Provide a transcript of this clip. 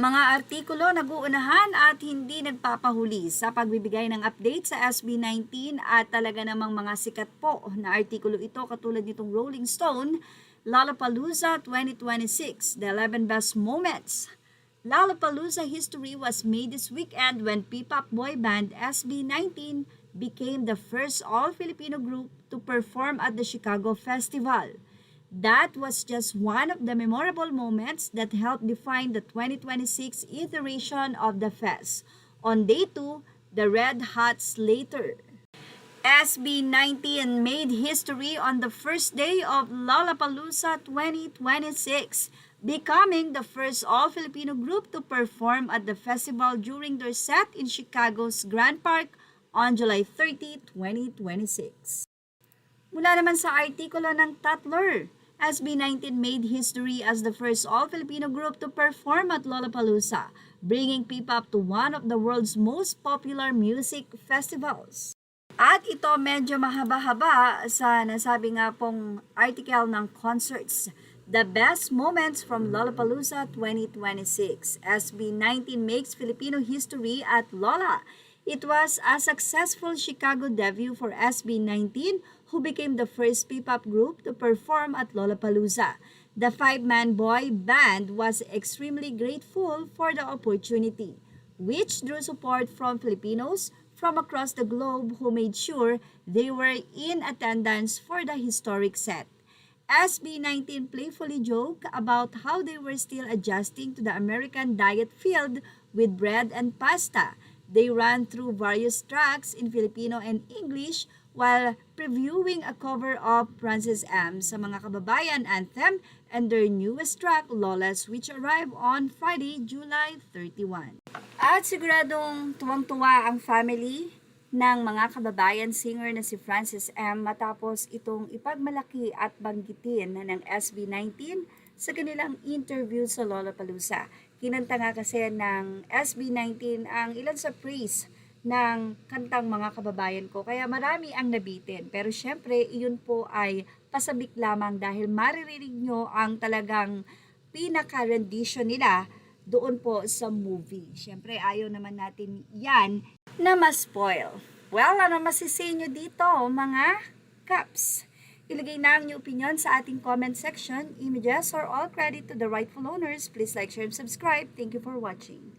Mga artikulo nag-uunahan at hindi nagpapahuli sa pagbibigay ng update sa SB19 at talaga namang mga sikat po na artikulo ito katulad nitong Rolling Stone, Lollapalooza 2026, the 11 best moments. Lollapalooza history was made this weekend when P-pop boy band SB19 became the first all-Filipino group to perform at the Chicago Festival. That was just one of the memorable moments that helped define the 2026 iteration of the fest. On day 2, the Red Hot Slater SB19 made history on the first day of Lollapalooza 2026, becoming the first all-Filipino group to perform at the festival during their set in Chicago's Grand Park on July 30, 2026. Mula naman sa artikulo ng Tatler, SB19 made history as the first all-Filipino group to perform at Lollapalooza, bringing P-pop to one of the world's most popular music festivals. At ito medyo mahaba-haba sa nasabi nga pong article ng Concerts, The Best Moments from Lollapalooza 2026. SB19 makes Filipino history at Lolla. It was a successful Chicago debut for SB19, who became the first P-pop group to perform at Lollapalooza. The five-man boy band was extremely grateful for the opportunity, which drew support from Filipinos from across the globe who made sure they were in attendance for the historic set. SB19 playfully joked about how they were still adjusting to the American diet filled with bread and pasta. They ran through various tracks in Filipino and English while previewing a cover of Francis M. sa mga kababayan anthem and their newest track, Lawless, which arrived on Friday, July 31. At siguradong tuwang-tuwa ang family ng mga kababayan singer na si Francis M. matapos itong ipagmalaki at banggitin ng SB19 sa kanilang interview sa Lollapalooza. Kinanta nga kasi ng SB19 ang ilan sa praise ng kantang Mga Kababayan Ko. Kaya marami ang nabitin. Pero syempre, iyon po ay pasabik lamang dahil maririnig nyo ang talagang pinaka-rendition nila doon po sa movie. Syempre, ayaw naman natin yan na ma-spoil. Well, ano masisay nyo dito, mga Kaps? Ilagay na ang inyong opinion sa ating comment section. Images or all credit to the rightful owners. Please like, share, and subscribe. Thank you for watching.